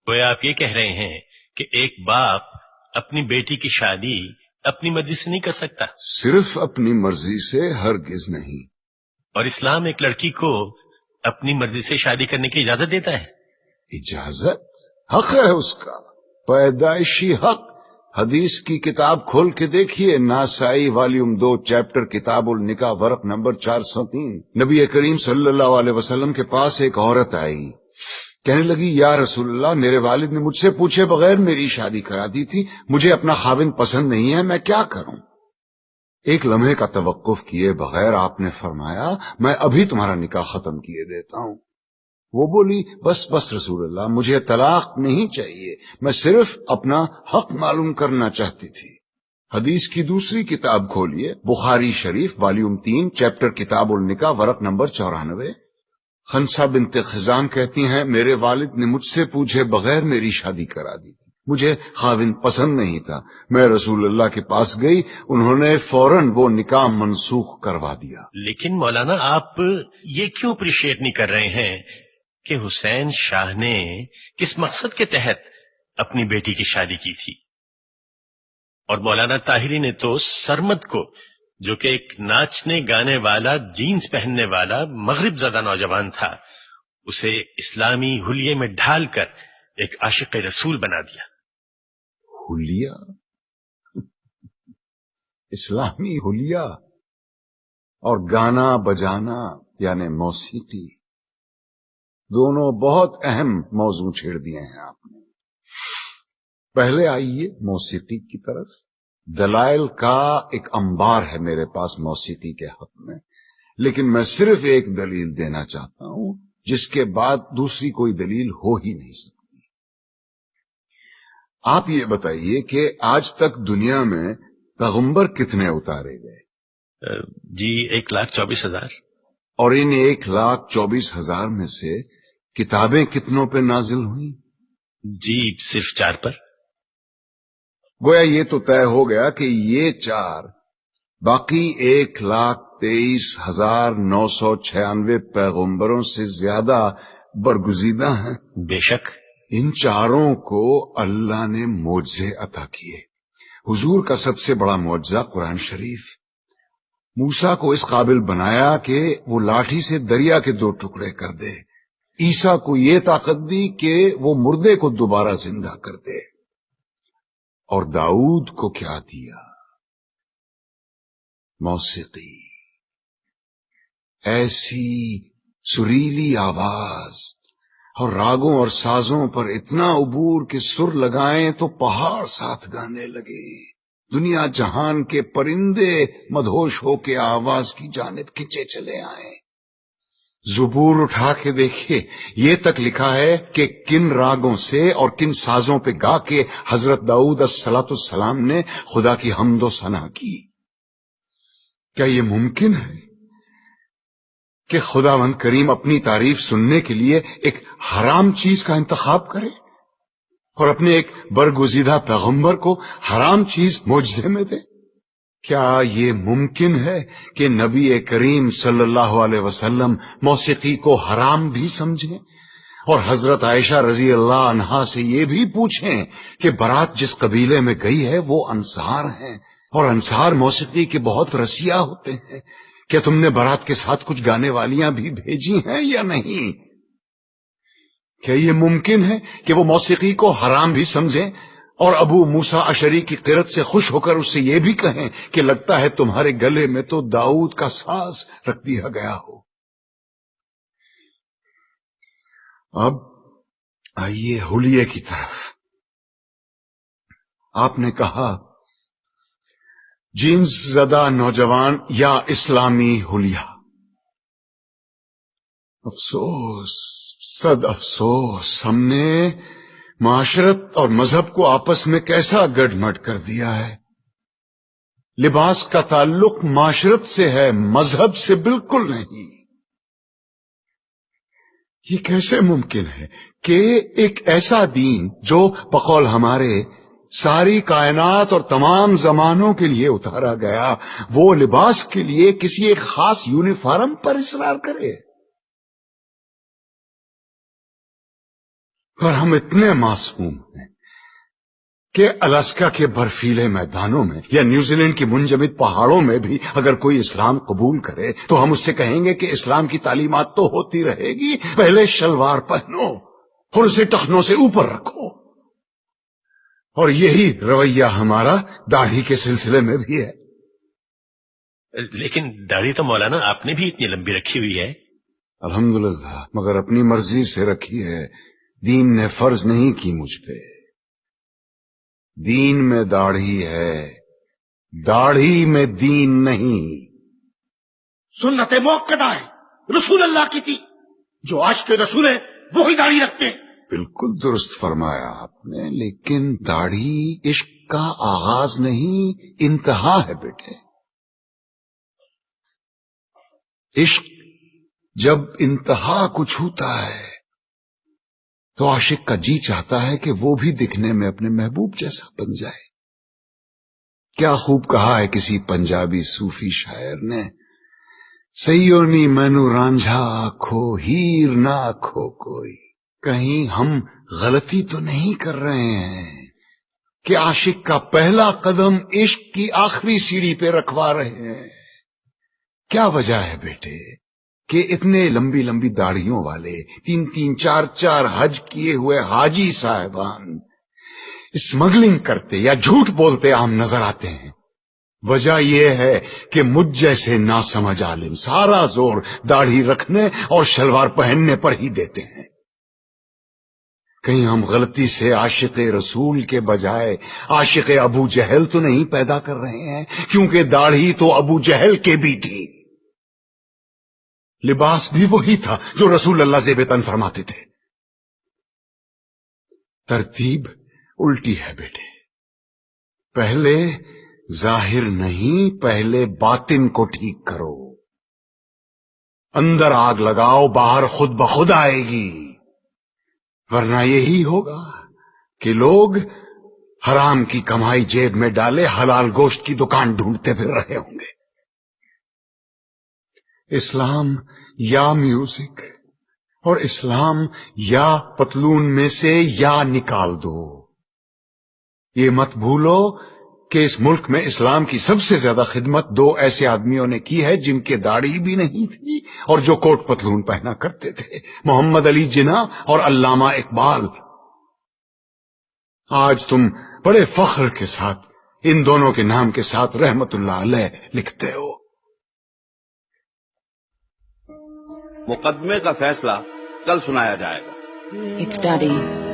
گویا آپ یہ کہہ رہے ہیں کہ ایک باپ اپنی بیٹی کی شادی اپنی مرضی سے نہیں کر سکتا؟ صرف اپنی مرضی سے ہرگز نہیں۔ اور اسلام ایک لڑکی کو اپنی مرضی سے شادی کرنے کی اجازت دیتا ہے؟ اجازت؟ حق ہے اس کا، پیدائشی حق۔ حدیث کی کتاب کھول کے دیکھیے، ناسائی والیوم 2 چیپٹر کتاب النکاح ورق نمبر 403۔ نبی کریم صلی اللہ علیہ وسلم کے پاس ایک عورت آئی، کہنے لگی یا رسول اللہ، میرے والد نے مجھ سے پوچھے بغیر میری شادی کرا دی تھی، مجھے اپنا خاوند پسند نہیں ہے، میں کیا کروں؟ ایک لمحے کا توقف کیے بغیر آپ نے فرمایا میں ابھی تمہارا نکاح ختم کیے دیتا ہوں۔ وہ بولی بس رسول اللہ، مجھے طلاق نہیں چاہیے، میں صرف اپنا حق معلوم کرنا چاہتی تھی۔ حدیث کی دوسری کتاب کھولیے، بخاری شریف والیوم 3 چیپٹر کتاب النکاح ورق نمبر 94۔ خنسا بنت خزام کہتی ہیں میرے والد نے مجھ سے پوچھے بغیر میری شادی کرا دی، مجھے خاوند پسند نہیں تھا، میں رسول اللہ کے پاس گئی، انہوں نے فوراً وہ نکاح منسوخ کروا دیا۔ لیکن مولانا آپ یہ کیوں اپریشیٹ نہیں کر رہے ہیں کہ حسین شاہ نے کس مقصد کے تحت اپنی بیٹی کی شادی کی تھی؟ اور مولانا طاہری نے تو سرمد کو، جو کہ ایک ناچنے گانے والا جینز پہننے والا مغرب زدہ نوجوان تھا، اسے اسلامی حلیے میں ڈھال کر ایک عاشق رسول بنا دیا۔ حلیہ؟ اسلامی حلیہ اور گانا بجانا یعنی موسیقی، دونوں بہت اہم موضوع چھیڑ دیے ہیں آپ نے۔ پہلے آئیے موسیقی کی طرف۔ دلائل کا ایک انبار ہے میرے پاس موسیقی کے حق میں، لیکن میں صرف ایک دلیل دینا چاہتا ہوں جس کے بعد دوسری کوئی دلیل ہو ہی نہیں سکتی۔ آپ یہ بتائیے کہ آج تک دنیا میں پیغمبر کتنے اتارے گئے؟ جی 1,24,000۔ اور ان 1,24,000 میں سے کتابیں کتنوں پہ نازل ہوئیں؟ جی صرف 4 پر۔ گویا یہ تو طے ہو گیا کہ یہ 4 باقی 1,23,996 پیغمبروں سے زیادہ برگزیدہ ہیں۔ بے شک ان 4 کو اللہ نے معجزے عطا کیے۔ حضور کا سب سے بڑا معجزہ قرآن شریف، موسیٰ کو اس قابل بنایا کہ وہ لاٹھی سے دریا کے 2 ٹکڑے کر دے، عیسیٰ کو یہ طاقت دی کہ وہ مردے کو دوبارہ زندہ کر دے، اور داؤد کو کیا دیا؟ موسیقی، ایسی سریلی آواز اور راگوں اور سازوں پر اتنا عبور کہ سر لگائیں تو پہاڑ ساتھ گانے لگے، دنیا جہان کے پرندے مدہوش ہو کے آواز کی جانب کھنچے چلے آئیں۔ زبور اٹھا کے دیکھیے، یہ تک لکھا ہے کہ کن راگوں سے اور کن سازوں پہ گا کے حضرت داؤد الصلوۃ والسلام نے خدا کی حمد و ثنا کی۔ کیا یہ ممکن ہے کہ خداوند کریم اپنی تعریف سننے کے لیے ایک حرام چیز کا انتخاب کرے اور اپنے ایک برگزیدہ پیغمبر کو حرام چیز معجزے میں دے؟ کیا یہ ممکن ہے کہ نبی کریم صلی اللہ علیہ وسلم موسیقی کو حرام بھی سمجھیں اور حضرت عائشہ رضی اللہ عنہا سے یہ بھی پوچھیں کہ برات جس قبیلے میں گئی ہے وہ انصار ہیں اور انصار موسیقی کے بہت رسیا ہوتے ہیں، کیا تم نے برات کے ساتھ کچھ گانے والیاں بھی بھیجی ہیں یا نہیں؟ کیا یہ ممکن ہے کہ وہ موسیقی کو حرام بھی سمجھیں اور ابو موسیٰ اشعری کی قرت سے خوش ہو کر اس سے یہ بھی کہیں کہ لگتا ہے تمہارے گلے میں تو داؤد کا ساز رکھ دیا گیا ہو؟ اب آئیے حلیے کی طرف۔ آپ نے کہا جینز زدہ نوجوان یا اسلامی حلیہ۔ افسوس، صد افسوس، ہم نے معاشرت اور مذہب کو آپس میں کیسا گڈ مڈ کر دیا ہے۔ لباس کا تعلق معاشرت سے ہے، مذہب سے بالکل نہیں۔ یہ کیسے ممکن ہے کہ ایک ایسا دین جو بقول ہمارے ساری کائنات اور تمام زمانوں کے لیے اتارا گیا، وہ لباس کے لیے کسی ایک خاص یونیفارم پر اصرار کرے؟ پر ہم اتنے معصوم ہیں کہ الاسکا کے برفیلے میدانوں میں یا نیوزی لینڈ کی منجمد پہاڑوں میں بھی اگر کوئی اسلام قبول کرے تو ہم اس سے کہیں گے کہ اسلام کی تعلیمات تو ہوتی رہے گی، پہلے شلوار پہنو اور اسے ٹخنوں سے اوپر رکھو. اور یہی رویہ ہمارا داڑھی کے سلسلے میں بھی ہے. لیکن داڑھی تو مولانا آپ نے بھی اتنی لمبی رکھی ہوئی ہے. الحمدللہ، مگر اپنی مرضی سے رکھی ہے، دین نے فرض نہیں کی مجھ پہ. دین میں داڑھی ہے، داڑھی میں دین نہیں. سنت موقدہ ہے، رسول اللہ کی تھی. جو عاشق رسول ہے وہی داڑھی رکھتے ہیں. بالکل درست فرمایا آپ نے، لیکن داڑھی عشق کا آغاز نہیں، انتہا ہے بیٹے. عشق جب انتہا کو چھوتا ہے تو عاشق کا جی چاہتا ہے کہ وہ بھی دکھنے میں اپنے محبوب جیسا بن جائے. کیا خوب کہا ہے کسی پنجابی صوفی شاعر نے، سیونی مینو رانجھا آکھو ہیر نہ آکھو کوئی. کہیں ہم غلطی تو نہیں کر رہے ہیں کہ عاشق کا پہلا قدم عشق کی آخری سیڑھی پہ رکھوا رہے ہیں؟ کیا وجہ ہے بیٹے کہ اتنے لمبی لمبی داڑھیوں والے 3-3 4-4 حج کیے ہوئے حاجی صاحبان اسمگلنگ کرتے یا جھوٹ بولتے عام نظر آتے ہیں؟ وجہ یہ ہے کہ مجھ جیسے ناسمجھ عالم سارا زور داڑھی رکھنے اور شلوار پہننے پر ہی دیتے ہیں. کہیں ہم غلطی سے عاشق رسول کے بجائے عاشق ابو جہل تو نہیں پیدا کر رہے ہیں؟ کیونکہ داڑھی تو ابو جہل کے بھی تھی، لباس بھی وہی تھا جو رسول اللہ زیب تن فرماتے تھے. ترتیب الٹی ہے بیٹے. پہلے ظاہر نہیں، پہلے باطن کو ٹھیک کرو. اندر آگ لگاؤ، باہر خود بخود آئے گی. ورنہ یہی ہوگا کہ لوگ حرام کی کمائی جیب میں ڈالے حلال گوشت کی دکان ڈھونڈتے پھر رہے ہوں گے. اسلام یا میوزک اور اسلام یا پتلون میں سے یا نکال دو. یہ مت بھولو کہ اس ملک میں اسلام کی سب سے زیادہ خدمت 2 ایسے آدمیوں نے کی ہے جن کے داڑھی بھی نہیں تھی اور جو کوٹ پتلون پہنا کرتے تھے، محمد علی جناح اور علامہ اقبال. آج تم بڑے فخر کے ساتھ ان دونوں کے نام کے ساتھ رحمت اللہ علیہ لکھتے ہو. مقدمے کا فیصلہ کل سنایا جائے گا. It's Daddy.